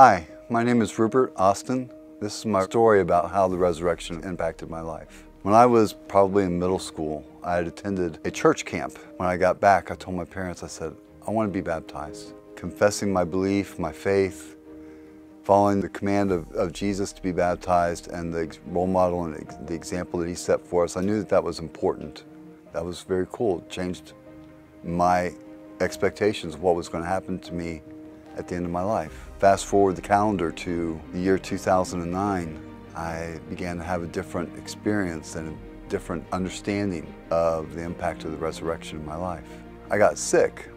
Hi, my name is Rupert Austin. This is my story about how the resurrection impacted my life. When I was probably in middle school, I had attended a church camp. When I got back, I told my parents, I said, I want to be baptized. Confessing my belief, my faith, following the command of Jesus to be baptized and the role model and the example that he set for us, I knew that that was important. That was very cool. It changed my expectations of what was going to happen to me at the end of my life. Fast forward the calendar to the year 2009, I began to have a different experience and a different understanding of the impact of the resurrection in my life. I got sick.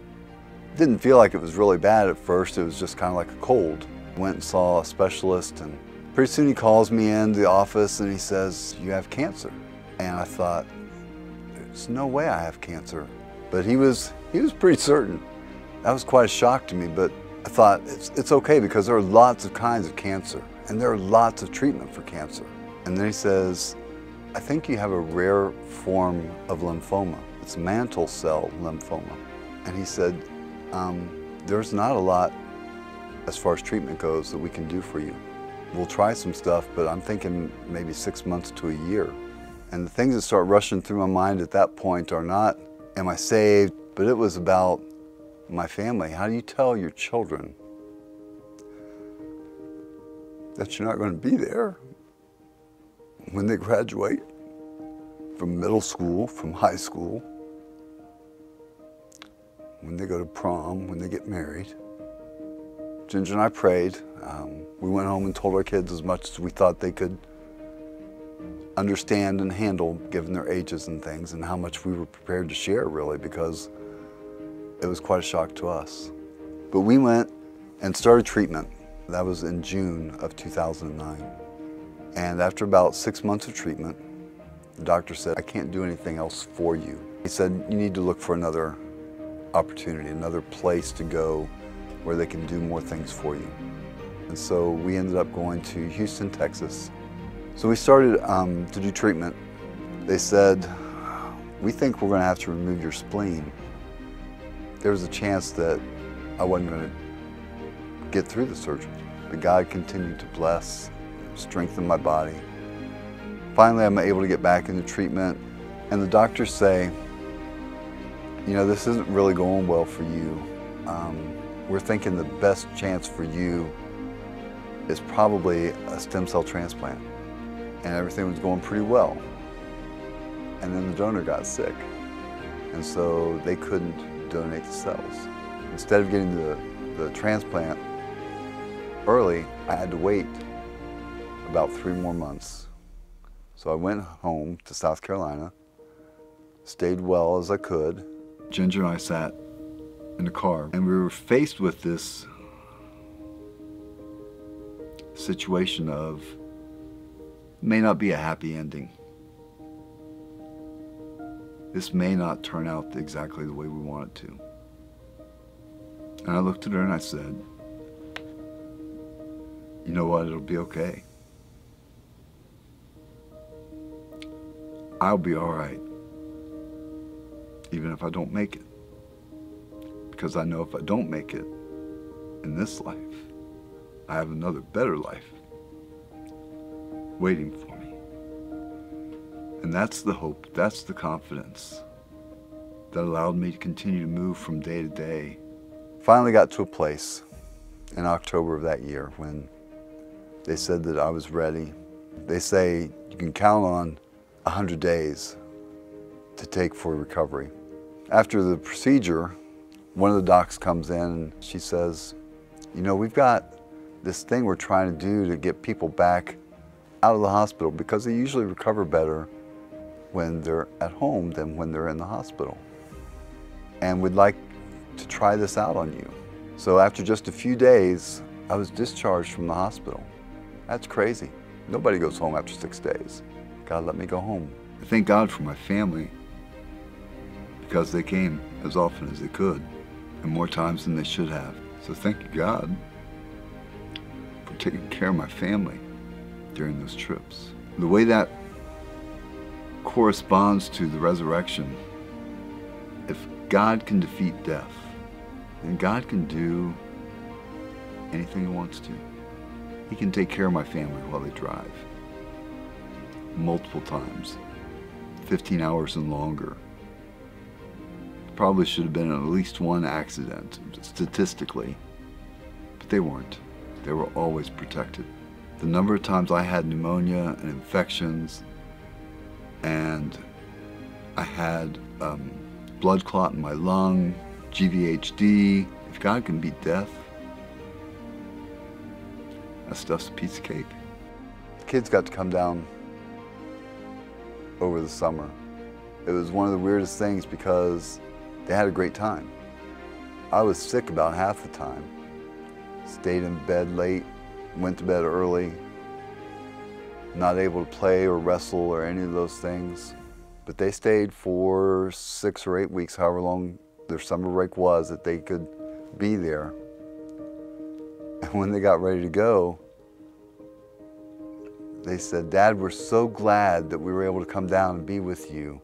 Didn't feel like it was really bad at first. It was just kind of like a cold. Went and saw a specialist, and pretty soon he calls me into the office and he says, "You have cancer." And I thought, there's no way I have cancer. But he was pretty certain. That was quite a shock to me, but I thought it's okay because there are lots of kinds of cancer and there are lots of treatment for cancer. And then he says, I think you have a rare form of lymphoma. It's mantle cell lymphoma. And he said, there's not a lot as far as treatment goes that we can do for you. We'll try some stuff, but I'm thinking maybe 6 months to a year. And the things that start rushing through my mind at that point are not, am I saved? But it was about my family. How do you tell your children that you're not going to be there when they graduate from middle school, from high school, when they go to prom, when they get married? Ginger and I prayed. We went home and told our kids as much as we thought they could understand and handle given their ages and things, and how much we were prepared to share, really, because it was quite a shock to us. But we went and started treatment. That was in June of 2009. And after about 6 months of treatment, the doctor said, I can't do anything else for you. He said, you need to look for another opportunity, another place to go where they can do more things for you. And so we ended up going to Houston, Texas. So we started to do treatment. They said, we think we're going to have to remove your spleen. There was a chance that I wasn't going to get through the surgery. But God continued to bless, strengthen my body. Finally, I'm able to get back into treatment, and the doctors say, you know, this isn't really going well for you. We're thinking the best chance for you is probably a stem cell transplant. And everything was going pretty well. And then the donor got sick, and so they couldn't donate the cells. Instead of getting the transplant early, I had to wait about 3 more months. So I went home to South Carolina, stayed well as I could. Ginger and I sat in the car, and we were faced with this situation of, may not be a happy ending. This may not turn out exactly the way we want it to. And I looked at her and I said, you know what, it'll be okay. I'll be all right, even if I don't make it. Because I know if I don't make it in this life, I have another better life waiting for me. And that's the hope, that's the confidence that allowed me to continue to move from day to day. Finally got to a place in October of that year when they said that I was ready. They say you can count on 100 days to take for recovery. After the procedure, one of the docs comes in and she says, you know, we've got this thing we're trying to do to get people back out of the hospital because they usually recover better when they're at home than when they're in the hospital. And we'd like to try this out on you. So after just a few days, I was discharged from the hospital. That's crazy. Nobody goes home after 6 days. God let me go home. I thank God for my family because they came as often as they could and more times than they should have. So thank you, God, for taking care of my family during those trips. The way that corresponds to the resurrection, if God can defeat death, then God can do anything he wants to. He can take care of my family while they drive. Multiple times. 15 hours and longer. Probably should have been at least one accident, statistically. But they weren't. They were always protected. The number of times I had pneumonia and infections, and I had blood clot in my lung, GVHD. If God can beat death, that stuff's a piece of cake. The kids got to come down over the summer. It was one of the weirdest things because they had a great time. I was sick about half the time. Stayed in bed late, went to bed early, not able to play or wrestle or any of those things. But they stayed for 6 or 8 weeks, however long their summer break was, that they could be there. And when they got ready to go, they said, "Dad, we're so glad that we were able to come down and be with you.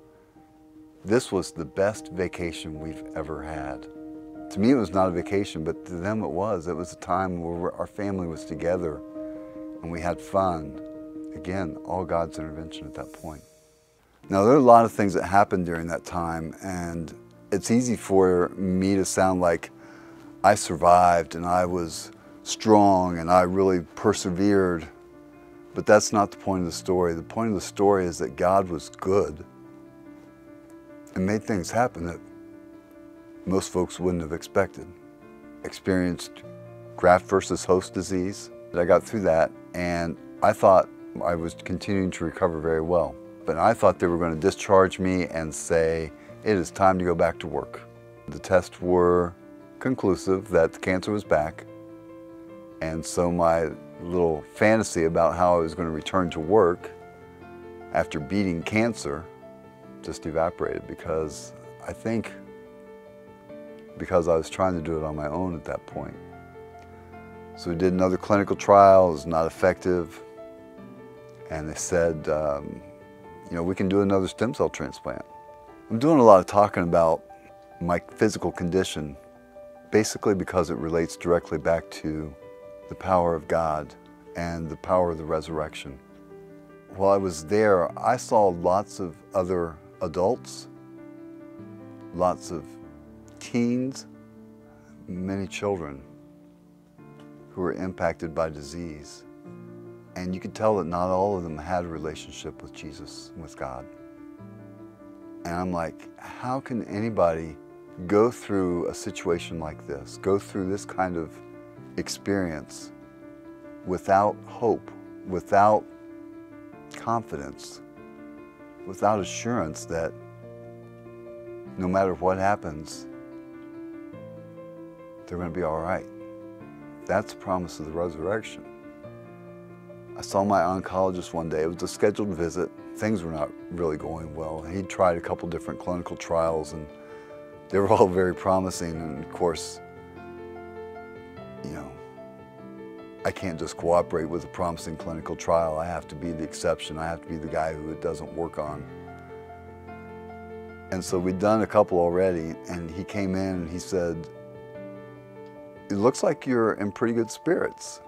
This was the best vacation we've ever had." To me, it was not a vacation, but to them it was. It was a time where our family was together and we had fun. Again, all God's intervention at that point. Now, there are a lot of things that happened during that time, and it's easy for me to sound like I survived and I was strong and I really persevered. But that's not the point of the story. The point of the story is that God was good and made things happen that most folks wouldn't have expected. Experienced graft versus host disease. I got through that, and I thought I was continuing to recover very well. But I thought they were going to discharge me and say, "It is time to go back to work." The tests were conclusive that the cancer was back. And so my little fantasy about how I was going to return to work after beating cancer just evaporated, because I think because I was trying to do it on my own at that point. So we did another clinical trial. It was not effective. And they said, we can do another stem cell transplant. I'm doing a lot of talking about my physical condition, basically because it relates directly back to the power of God and the power of the resurrection. While I was there, I saw lots of other adults, lots of teens, many children who were impacted by disease. And you could tell that not all of them had a relationship with Jesus and with God. And I'm like, how can anybody go through a situation like this, go through this kind of experience without hope, without confidence, without assurance that no matter what happens, they're going to be all right? That's the promise of the resurrection. I saw my oncologist one day. It was a scheduled visit. Things were not really going well. He'd tried a couple different clinical trials, and they were all very promising. And of course, I can't just cooperate with a promising clinical trial. I have to be the exception. I have to be the guy who it doesn't work on. And so we'd done a couple already, and he came in and he said, "It looks like you're in pretty good spirits."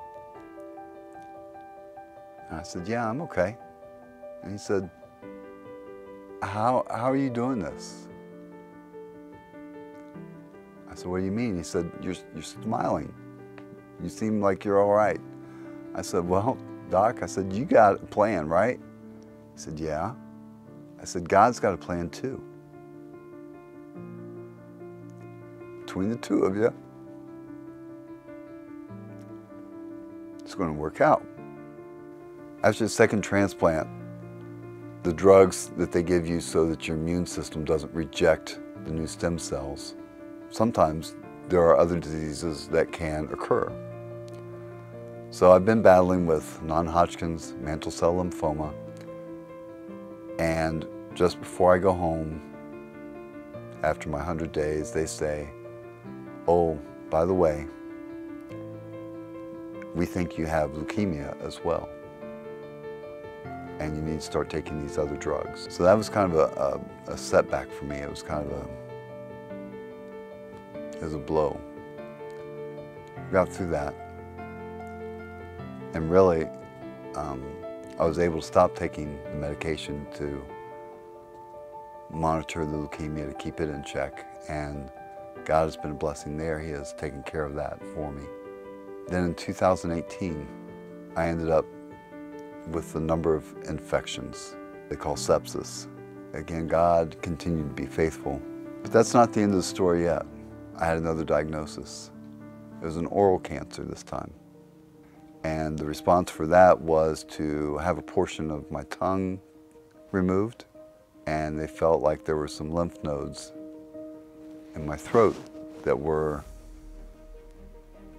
And I said, "Yeah, I'm okay." And he said, How are you doing this?" I said, "What do you mean?" He said, You're smiling. You seem like you're all right." I said, "Well, Doc," I said, "you got a plan, right?" He said, "Yeah." I said, "God's got a plan too. Between the two of you, it's going to work out." After the second transplant, the drugs that they give you so that your immune system doesn't reject the new stem cells, sometimes there are other diseases that can occur. So I've been battling with non-Hodgkin's mantle cell lymphoma, and just before I go home, after my 100 days, they say, "Oh, by the way, we think you have leukemia as well, and you need to start taking these other drugs." So that was kind of a setback for me. It was kind of a blow. Got through that. And really, I was able to stop taking the medication to monitor the leukemia, to keep it in check. And God has been a blessing there. He has taken care of that for me. Then in 2018, I ended up with a number of infections they call sepsis. Again, God continued to be faithful. But that's not the end of the story yet. I had another diagnosis. It was an oral cancer this time. And the response for that was to have a portion of my tongue removed, and they felt like there were some lymph nodes in my throat that were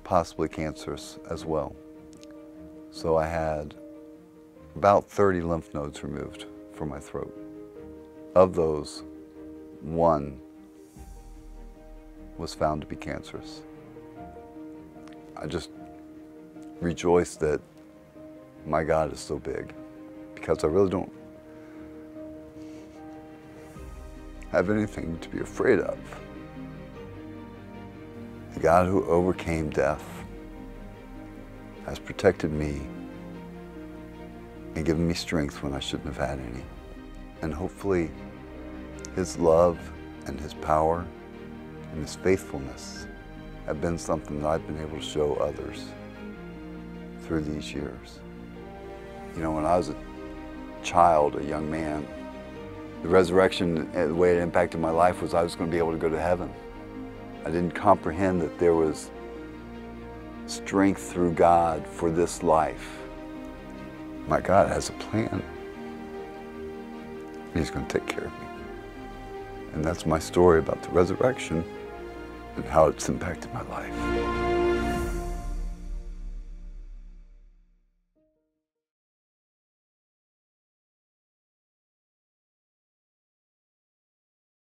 possibly cancerous as well. So I had about 30 lymph nodes removed from my throat. Of those, one was found to be cancerous. I just rejoice that my God is so big, because I really don't have anything to be afraid of. The God who overcame death has protected me and given me strength when I shouldn't have had any. And hopefully His love and His power and His faithfulness have been something that I've been able to show others through these years. You know, when I was a child, a young man, the resurrection, the way it impacted my life was I was going to be able to go to heaven. I didn't comprehend that there was strength through God for this life. My God has a plan. He's going to take care of me. And that's my story about the resurrection and how it's impacted my life.